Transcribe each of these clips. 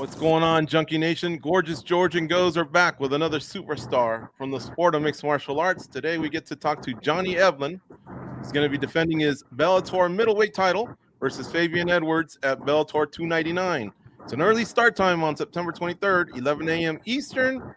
What's going on, Junkie Nation? Gorgeous George and Goes are back with another superstar from the sport of mixed martial arts. Today we get to talk to Johnny Eblen. He's going to be defending his Bellator middleweight title versus Fabian Edwards at Bellator 299. It's an early start time on September 23rd, 11 a.m. Eastern,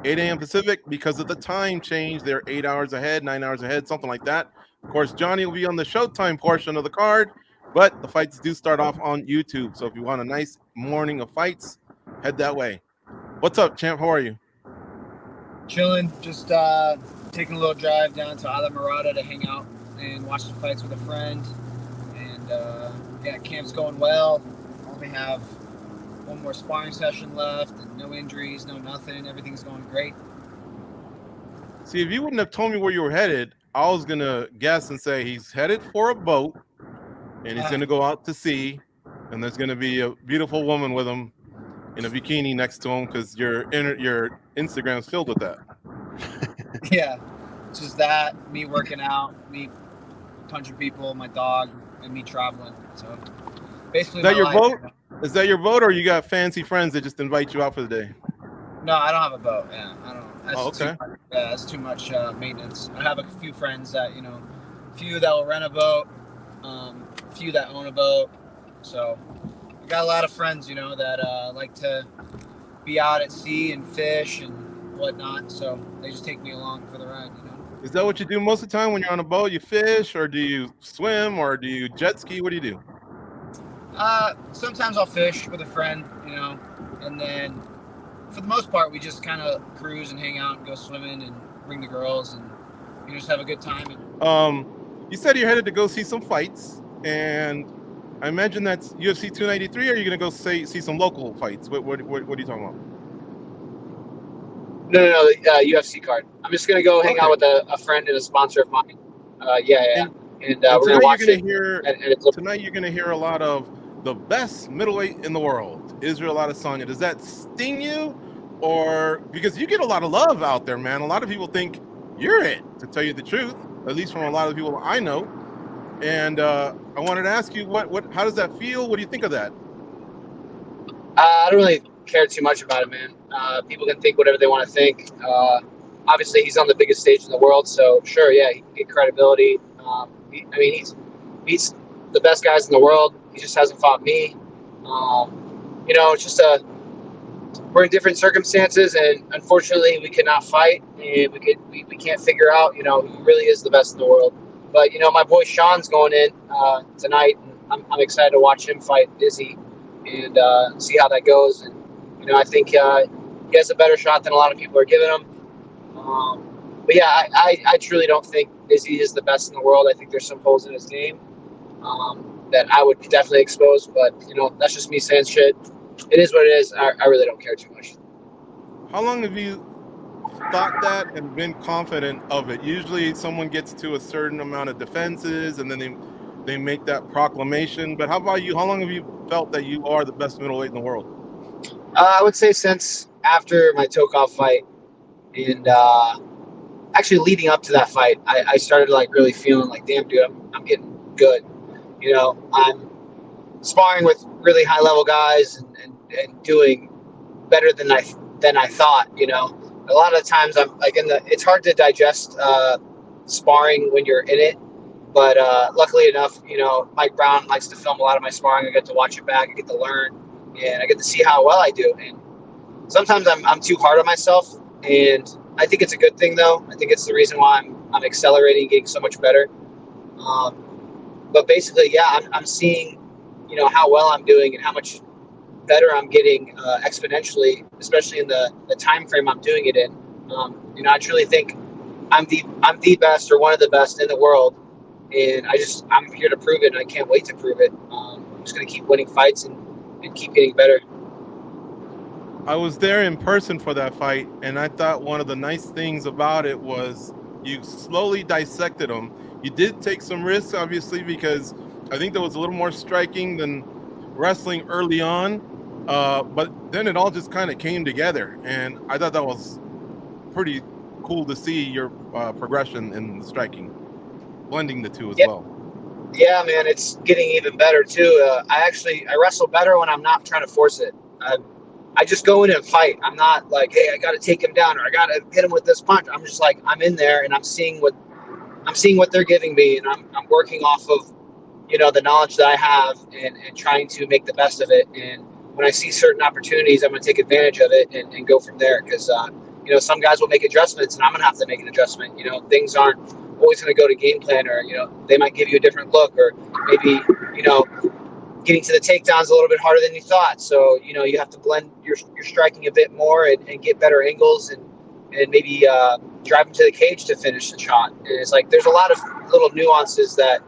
8 a.m. Pacific. Because of the time change, they're 8 hours ahead, 9 hours ahead, something like that. Of course, Johnny will be on the Showtime portion of the card, but the fights do start off on YouTube. So if you want a nice morning of fights, head that way. What's up, champ? How are you? Chilling. Just taking a little drive down to Isla Morada to hang out and watch the fights with a friend. And yeah, camp's going well. Only have one more sparring session left. And no injuries, no nothing. Everything's going great. See, if you wouldn't have told me where you were headed, I was going to guess and say he's headed for a boat and he's going to go out to sea, and there's going to be a beautiful woman with him in a bikini next to him because your Instagram is filled with that. Yeah, it's just that, me working out, me punching people, my dog, and me traveling. So basically, is that your boat? Is that your boat, or you got fancy friends that just invite you out for the day? No, I don't have a boat. Yeah, I don't. That's okay. That's too much maintenance. I have a few friends that, few that will rent a boat, few that own a boat. So I got a lot of friends, that like to be out at sea and fish and whatnot. So they just take me along for the ride, Is that what you do most of the time when you're on a boat? You fish, or do you swim, or do you jet ski? What do you do? Sometimes I'll fish with a friend, and then for the most part, we just kind of cruise and hang out and go swimming and bring the girls and just have a good time. You said you're headed to go see some fights, and I imagine that's UFC 293, or are you going to go see some local fights? What are you talking about? No, UFC card. I'm just going to go hang out with a friend and a sponsor of mine. And we're going to watch it. Tonight you're going to hear a lot of the best middleweight in the world, Israel Adesanya. Does that sting you? Or because you get a lot of love out there, man. A lot of people think you're it, to tell you the truth, at least from a lot of the people I know. And I wanted to ask you, how does that feel? What do you think of that? I don't really care too much about it, man. People can think whatever they want to think. Obviously, he's on the biggest stage in the world, so sure, yeah, he can get credibility. He's the best guys in the world. He just hasn't fought me. It's just we're in different circumstances, and unfortunately, we cannot fight, and we can't figure out, who really is the best in the world. But my boy Sean's going in tonight, and I'm excited to watch him fight Izzy and see how that goes. And I think he has a better shot than a lot of people are giving him. But yeah, I truly don't think Izzy is the best in the world. I think there's some holes in his game that I would definitely expose. But that's just me saying shit. It is what it is. I really don't care too much. How long have you thought that and been confident of it? Usually someone gets to a certain amount of defenses and then they make that proclamation. But how about you? How long have you felt that you are the best middleweight in the world? I would say since after my Tokov fight, and actually leading up to that fight, I started really feeling like, damn, dude, I'm getting good. I'm sparring with really high level guys and doing better than I thought. A lot of times I'm like it's hard to digest sparring when you're in it, but luckily enough, Mike Brown likes to film a lot of my sparring. I get to watch it back, I get to learn, and I get to see how well I do. And sometimes I'm too hard on myself, and I think it's a good thing though. I think it's the reason why I'm accelerating, getting so much better. But basically, yeah, I'm seeing, how well I'm doing and how much better I'm getting exponentially, especially in the time frame I'm doing it in. I truly think I'm the best or one of the best in the world, and I'm here to prove it, and I can't wait to prove it. I'm just going to keep winning fights and keep getting better. I was there in person for that fight, and I thought one of the nice things about it was you slowly dissected him. You did take some risks, obviously, because I think there was a little more striking than wrestling early on, but then it all just kind of came together, and I thought that was pretty cool to see your progression in the striking, blending the two as well. Yeah, man, it's getting even better too. I wrestle better when I'm not trying to force it. I just go in and fight. I'm not like, hey, I got to take him down or I got to hit him with this punch. I'm just like, I'm in there and I'm seeing what they're giving me, and I'm working off of, the knowledge that I have and trying to make the best of it. And when I see certain opportunities, I'm going to take advantage of it and go from there. Because, some guys will make adjustments and I'm going to have to make an adjustment. Things aren't always going to go to game plan, or, they might give you a different look, or maybe, getting to the takedown's a little bit harder than you thought. So, you have to blend your striking a bit more and get better angles and maybe drive him to the cage to finish the shot. And it's like there's a lot of little nuances that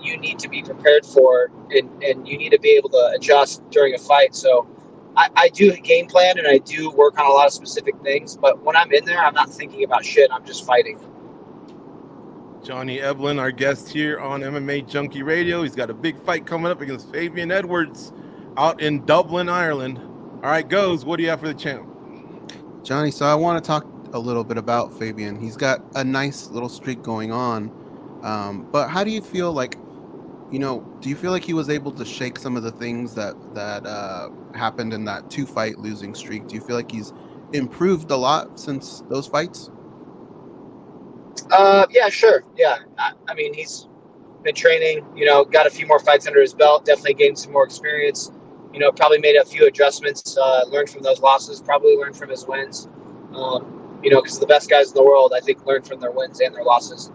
you need to be prepared for, and you need to be able to adjust during a fight. So I do game plan and I do work on a lot of specific things, but when I'm in there, I'm not thinking about shit. I'm just fighting. Johnny Eblen, our guest here on MMA Junkie Radio. He's got a big fight coming up against Fabian Edwards out in Dublin, Ireland. All right, Goes, what do you have for the champ? Johnny, so I want to talk a little bit about Fabian. He's got a nice little streak going on, but how do you feel like, do you feel like he was able to shake some of the things that happened in that 2-fight losing streak? Do you feel like he's improved a lot since those fights? Yeah, sure. Yeah. I mean, he's been training, got a few more fights under his belt, definitely gained some more experience, probably made a few adjustments, learned from those losses, probably learned from his wins, because the best guys in the world, I think, learn from their wins and their losses.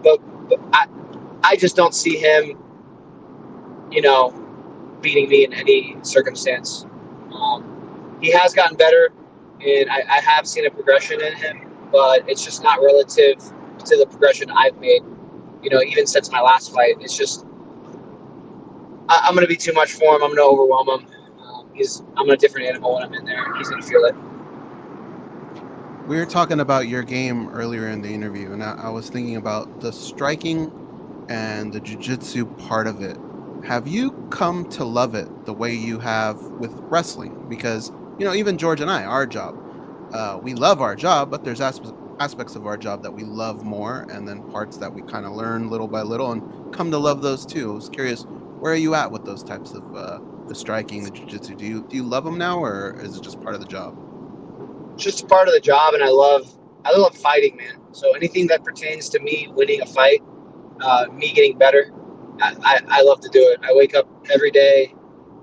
But I just don't see him, beating me in any circumstance. He has gotten better, and I have seen a progression in him, but it's just not relative to the progression I've made, even since my last fight. It's just, I'm going to be too much for him. I'm going to overwhelm him. I'm a different animal when I'm in there. He's going to feel it. We were talking about your game earlier in the interview, and I was thinking about the striking and the jiu-jitsu part of it. Have you come to love it the way you have with wrestling? Because, even George and I, our job, we love our job, but there's aspects of our job that we love more, and then parts that we kind of learn little by little and come to love those too. I was curious, where are you at with those types of the striking, the jiu-jitsu? Do you love them now, or is it just part of the job? Just part of the job, and I love fighting, man. So anything that pertains to me winning a fight, me getting better, I love to do it. I wake up every day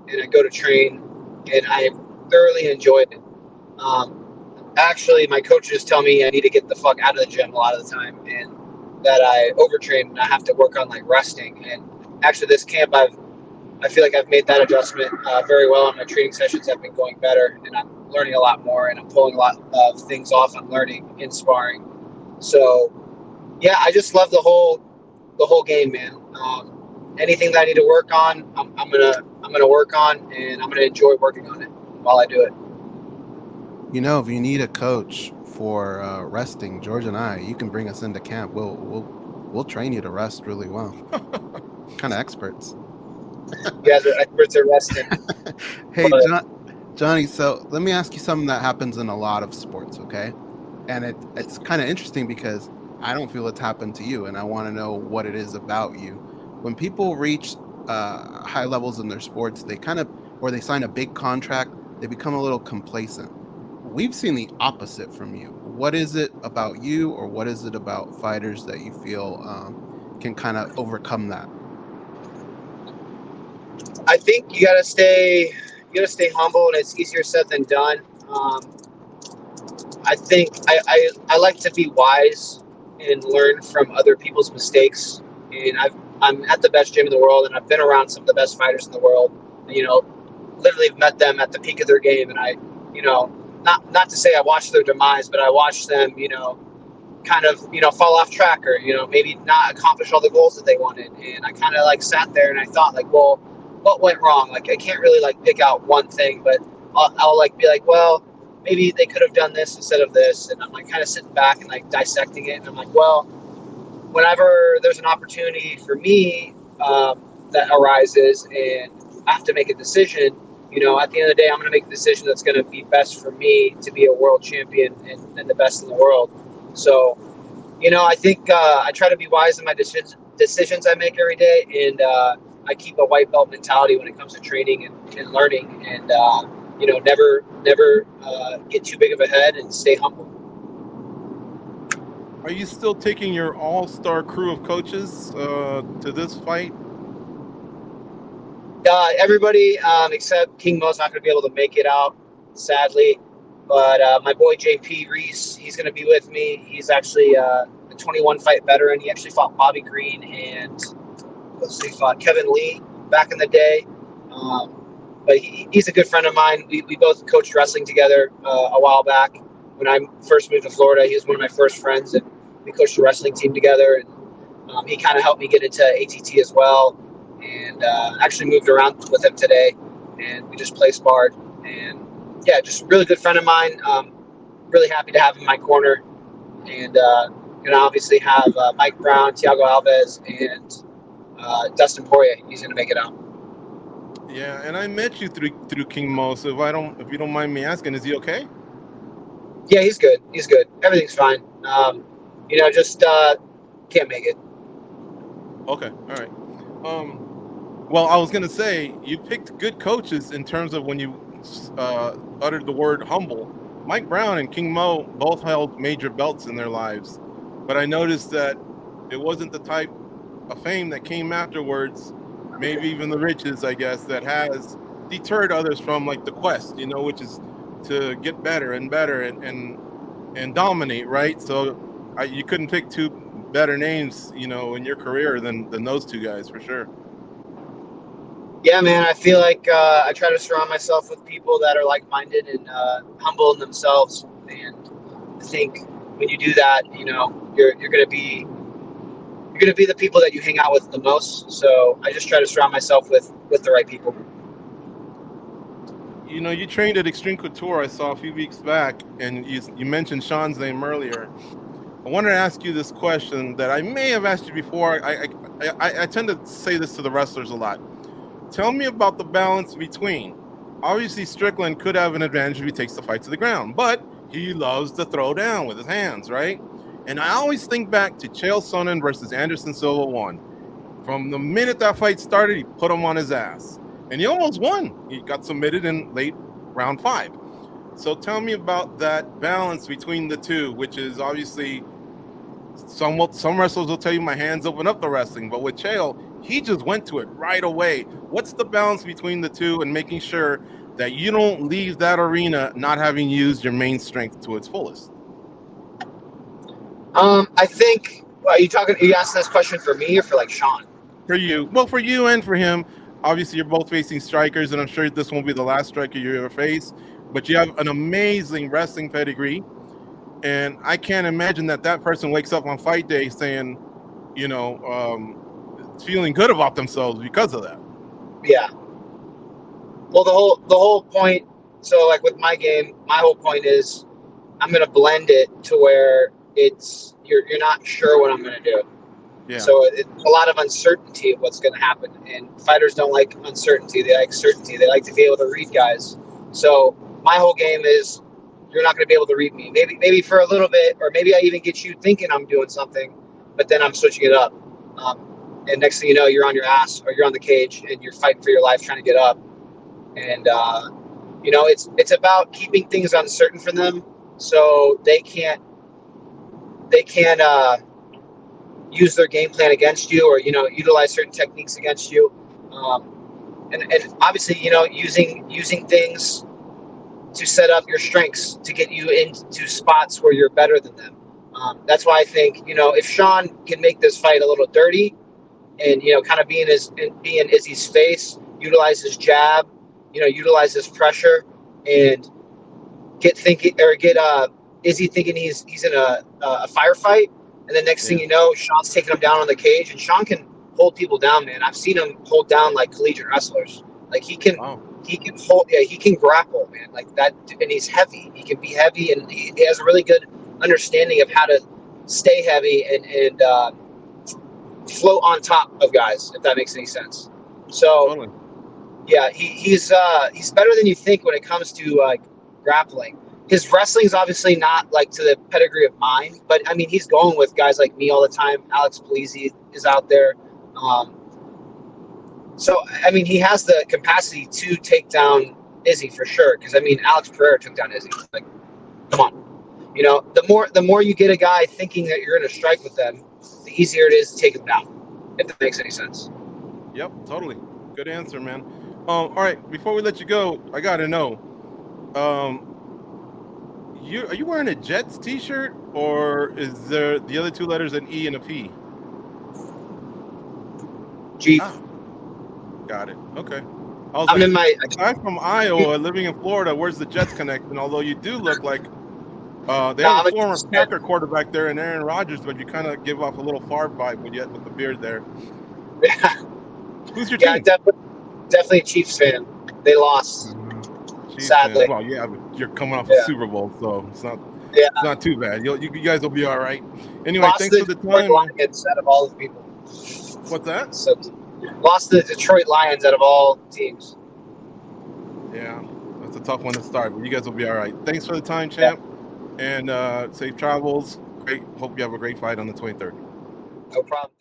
and I go to train, and I thoroughly enjoy it. Actually, my coaches tell me I need to get the fuck out of the gym a lot of the time, and that I overtrain and I have to work on resting. And actually, this camp, I feel like I've made that adjustment very well, and my training sessions have been going better, and I'm learning a lot more, and I'm pulling a lot of things off I'm learning in sparring. So, yeah, I just love the whole game, man. Anything that I need to work on, I'm gonna work on, and I'm gonna enjoy working on it while I do it. If you need a coach for resting, George and I, you can bring us into camp. We'll train you to rest really well. Kind of experts. You guys are experts at resting. Hey, Johnny, so let me ask you something that happens in a lot of sports, okay? And it's kind of interesting because I don't feel it's happened to you, and I want to know what it is about you. When people reach high levels in their sports, they they sign a big contract, they become a little complacent. We've seen the opposite from you. What is it about you, or what is it about fighters that you feel can kind of overcome that? I think you gotta stay humble, and it's easier said than done. I think I like to be wise and learn from other people's mistakes. And I'm at the best gym in the world, and I've been around some of the best fighters in the world. Literally met them at the peak of their game, and I, not to say I watched their demise, but I watched them, kind of, fall off track, or, maybe not accomplish all the goals that they wanted. And I kind of sat there and I thought well, what went wrong? I can't really pick out one thing, but I'll be well, maybe they could have done this instead of this. And I'm kind of sitting back and dissecting it. And I'm well, whenever there's an opportunity for me that arises and I have to make a decision, at the end of the day, I'm going to make a decision that's going to be best for me to be a world champion and the best in the world. So, I think I try to be wise in my decisions I make every day. And I keep a white belt mentality when it comes to training and learning, and never get too big of a head and stay humble. Are you still taking your all-star crew of coaches to this fight? Everybody except King Mo's not going to be able to make it out, sadly. But my boy JP Reese, he's going to be with me. He's actually a 21-fight veteran. He actually fought Bobby Green and he fought Kevin Lee back in the day. But he's a good friend of mine. We both coached wrestling together a while back. When I first moved to Florida, he was one of my first friends, and we coached a wrestling team together. And he kind of helped me get into ATT as well. And actually moved around with him today, and we just play sparred. And yeah, just a really good friend of mine. Really happy to have him in my corner. And obviously have Mike Brown, Thiago Alves, and Dustin Poirier. He's going to make it out. Yeah, and I met you through King Mo. So if you don't mind me asking, is he okay? Yeah, he's good. He's good. Everything's fine. Just can't make it. Okay, all right. Well, I was going to say, you picked good coaches in terms of when you uttered the word humble. Mike Brown and King Mo both held major belts in their lives, but I noticed that it wasn't the type of fame that came afterwards, maybe even the riches, I guess, that has deterred others from like the quest, which is to get better and better and dominate, right? So you couldn't pick two better names, in your career than those two guys, for sure. Yeah, man, I feel like I try to surround myself with people that are like-minded and humble in themselves. And I think when you do that, you're going to be the people that you hang out with the most. So I just try to surround myself with the right people. You trained at Extreme Couture, I saw a few weeks back, and you mentioned Sean's name earlier. I wanted to ask you this question that I may have asked you before. I tend to say this to the wrestlers a lot. Tell me about the balance between, obviously Strickland could have an advantage if he takes the fight to the ground, but he loves to throw down with his hands, right? And I always think back to Chael Sonnen versus Anderson Silva 1. From the minute that fight started, he put him on his ass. And he almost won. He got submitted in late round 5. So tell me about that balance between the two, which is obviously some wrestlers will tell you my hands open up the wrestling, but with Chael, he just went to it right away. What's the balance between the two and making sure that you don't leave that arena not having used your main strength to its fullest? I think, are you asking this question for me or for like Sean? For you. Well, for you and for him. Obviously, you're both facing strikers, and I'm sure this won't be the last striker you ever face, but you have an amazing wrestling pedigree. And I can't imagine that person wakes up on fight day saying, feeling good about themselves because of that. Yeah. Well, the whole point. So, like with my game, my whole point is I'm going to blend it to where it's you're not sure what I'm going to do. Yeah. So it's a lot of uncertainty of what's going to happen, and fighters don't like uncertainty. They like certainty. They like to be able to read guys. So my whole game is you're not going to be able to read me. Maybe for a little bit, or maybe I even get you thinking I'm doing something, but then I'm switching it up. And next thing you know, you're on your ass or you're on the cage and you're fighting for your life trying to get up. And, it's about keeping things uncertain for them so they can't use their game plan against you or, utilize certain techniques against you. And obviously, using things to set up your strengths to get you into spots where you're better than them. That's why I think, if Sean can make this fight a little dirty, and kind of be in Izzy's face, utilize his jab, utilize his pressure, and get Izzy thinking he's in a firefight, and then next thing you know, Sean's taking him down on the cage, and Sean can hold people down, man. I've seen him hold down like collegiate wrestlers. Like he can hold, he can grapple, man, like that, and he's heavy. He can be heavy, and he has a really good understanding of how to stay heavy and float on top of guys, if that makes any sense. So totally. Yeah, he's better than you think when it comes to grappling. His wrestling's obviously not like to the pedigree of mine, but I mean he's going with guys like me all the time. Alex Polizzi is out there. So, I mean, he has the capacity to take down Izzy for sure. Because, I mean, Alex Pereira took down Izzy. Like, come on. You know, the more you get a guy thinking that you're going to strike with them, the easier it is to take him down, if that makes any sense. Yep, totally. Good answer, man. All right, before we let you go, I got to know, are you wearing a Jets t-shirt, or is there the other two letters an E and a P? G. Ah, got it. Okay. I'm in my. I'm from Iowa, living in Florida. Where's the Jets connection? Although you do look like they No, have I'm a a former Chiefs fan. Packer quarterback there, and Aaron Rodgers, but you kind of give off a little Favre vibe with the beard there. Who's your Yeah, team? definitely a Chiefs fan. They lost, Chiefs sadly. fan. Well, yeah, but you're coming off a Super Bowl, so it's not too bad. You guys will be all right. Anyway, Lost thanks the for the Detroit time. Lions out of all the people. What's that? So, lost the Detroit Lions out of all teams. Yeah, that's a tough one to start, but you guys will be all right. Thanks for the time, champ, and safe travels. Great. Hope you have a great fight on the 23rd. No problem.